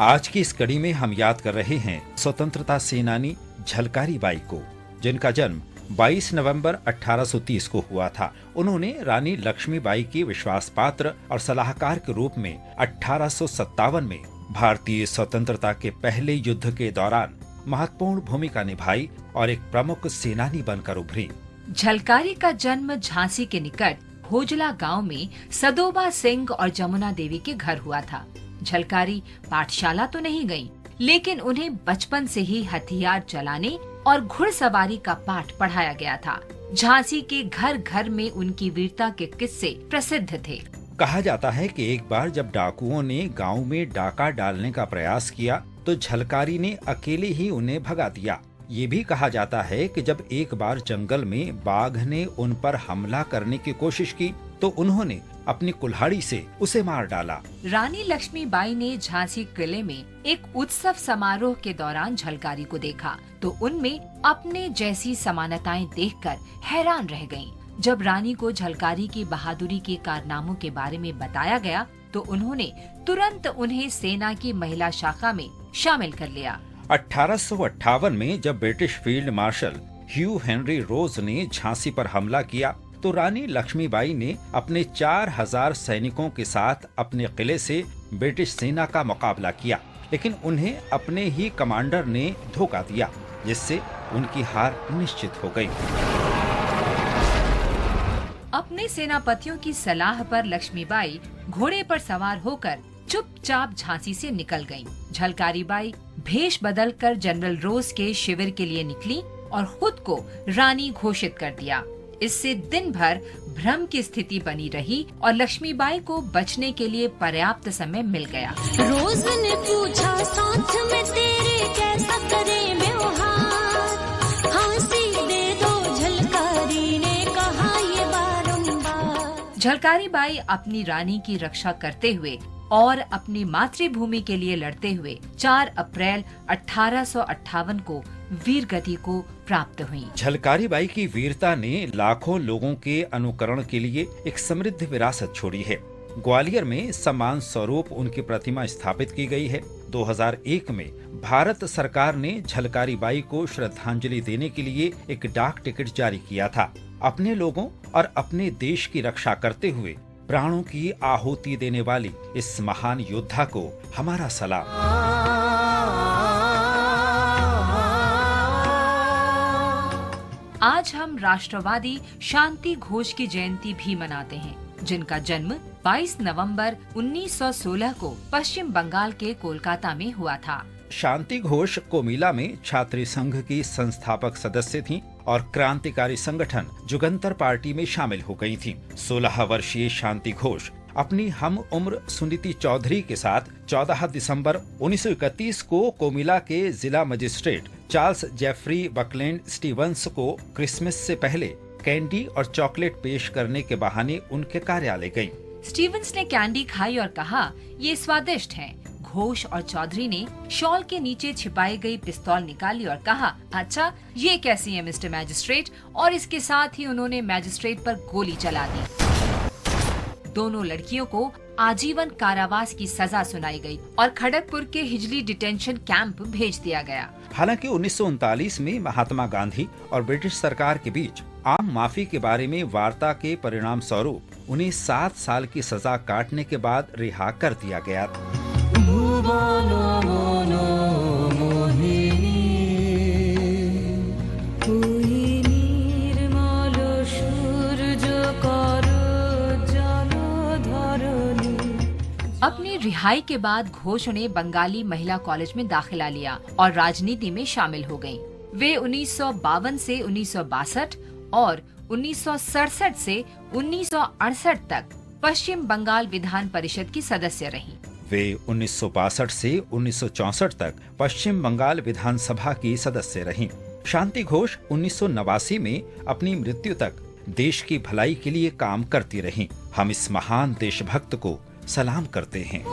आज की इस कड़ी में हम याद कर रहे हैं स्वतंत्रता सेनानी झलकारी बाई को, जिनका जन्म 22 नवंबर 1830 को हुआ था। उन्होंने रानी लक्ष्मीबाई की विश्वास पात्र और सलाहकार के रूप में 1857 में भारतीय स्वतंत्रता के पहले युद्ध के दौरान महत्वपूर्ण भूमिका निभाई और एक प्रमुख सेनानी बनकर उभरी। झलकारी का जन्म झांसी के निकट भोजला गांव में सदोबा सिंह और जमुना देवी के घर हुआ था। झलकारी पाठशाला तो नहीं गईं, लेकिन उन्हें बचपन से ही हथियार चलाने और घुड़सवारी का पाठ पढ़ाया गया था। झांसी के घर घर में उनकी वीरता के किस्से प्रसिद्ध थे। कहा जाता है कि एक बार जब डाकुओं ने गांव में डाका डालने का प्रयास किया तो झलकारी ने अकेले ही उन्हें भगा दिया। ये भी कहा जाता है कि जब एक बार जंगल में बाघ ने उन पर हमला करने की कोशिश की तो उन्होंने अपनी कुल्हाड़ी से उसे मार डाला। रानी लक्ष्मीबाई ने झांसी किले में एक उत्सव समारोह के दौरान झलकारी को देखा तो उनमें अपने जैसी समानताएं देखकर हैरान रह गईं। जब रानी को झलकारी की बहादुरी के कारनामों के बारे में बताया गया तो उन्होंने तुरंत उन्हें सेना की महिला शाखा में शामिल कर लिया। 1858 में जब ब्रिटिश फील्ड मार्शल ह्यू हेनरी रोज ने झांसी पर हमला किया तो रानी लक्ष्मीबाई ने अपने 4000 सैनिकों के साथ अपने किले से ब्रिटिश सेना का मुकाबला किया, लेकिन उन्हें अपने ही कमांडर ने धोखा दिया, जिससे उनकी हार निश्चित हो गई। अपने सेनापतियों की सलाह पर लक्ष्मीबाई घोड़े पर सवार होकर चुपचाप झांसी से निकल गईं। झलकारी बाई भेष बदलकर जनरल रोज के शिविर के लिए निकली और खुद को रानी घोषित कर दिया। इससे दिन भर भ्रम की स्थिति बनी रही और लक्ष्मीबाई को बचने के लिए पर्याप्त समय मिल गया। रोज ने पूछा साथ में तेरे कैसा करे व्यवहार, फांसी दे दो झलकारी ने कहा ये बारंबार। झलकारी बाई अपनी रानी की रक्षा करते हुए और अपनी मातृभूमि के लिए लड़ते हुए 4 अप्रैल 1858 को वीर गति को प्राप्त हुई। झलकारी बाई की वीरता ने लाखों लोगों के अनुकरण के लिए एक समृद्ध विरासत छोड़ी है। ग्वालियर में सम्मान स्वरूप उनकी प्रतिमा स्थापित की गई है। 2001 में भारत सरकार ने झलकारी बाई को श्रद्धांजलि देने के लिए एक डाक टिकट जारी किया था। अपने लोगों और अपने देश की रक्षा करते हुए प्राणों की आहुति देने वाली इस महान योद्धा को हमारा सलाम। आज हम राष्ट्रवादी शांति घोष की जयंती भी मनाते हैं, जिनका जन्म 22 नवंबर 1916 को पश्चिम बंगाल के कोलकाता में हुआ था। शांति घोष कोमिला में छात्री संघ की संस्थापक सदस्य थीं और क्रांतिकारी संगठन जुगंतर पार्टी में शामिल हो गई थीं। 16 वर्षीय शांति घोष अपनी हम उम्र सुनीति चौधरी के साथ 14 दिसंबर 1931 को कोमिला के जिला magistrate Charles Jeffrey Buckland Stevens को क्रिसमस से पहले कैंडी और चॉकलेट पेश करने के बहाने उनके कार्यालय गईं। स्टीवंस ने कैंडी खाई और कहा, ये स्वादिष्ट है। घोष और चौधरी ने शॉल के नीचे छिपाई गई पिस्तौल निकाली और कहा, अच्छा ये कैसी है मिस्टर मैजिस्ट्रेट, और इसके साथ ही उन्होंने मैजिस्ट्रेट पर गोली चला दी। दोनों लड़कियों को आजीवन कारावास की सजा सुनाई गई और खड़गपुर के हिजली डिटेंशन कैंप भेज दिया गया। हालांकि 1939 में महात्मा गांधी और ब्रिटिश सरकार के बीच आम माफी के बारे में वार्ता के परिणाम स्वरूप उन्हें 7 साल की सजा काटने के बाद रिहा कर दिया गया। अपनी रिहाई के बाद घोष ने बंगाली महिला कॉलेज में दाखिला लिया और राजनीति में शामिल हो गयीं। वे 1952 से 1962 और 1967 से 1968 तक पश्चिम बंगाल विधान परिषद की सदस्य रहीं। वे 1962 से 1964 तक पश्चिम बंगाल विधानसभा की सदस्य रहीं। शांति घोष 1989 में अपनी मृत्यु तक देश की भलाई के लिए काम करती रहीं। हम इस महान देशभक्त को सलाम करते हैं।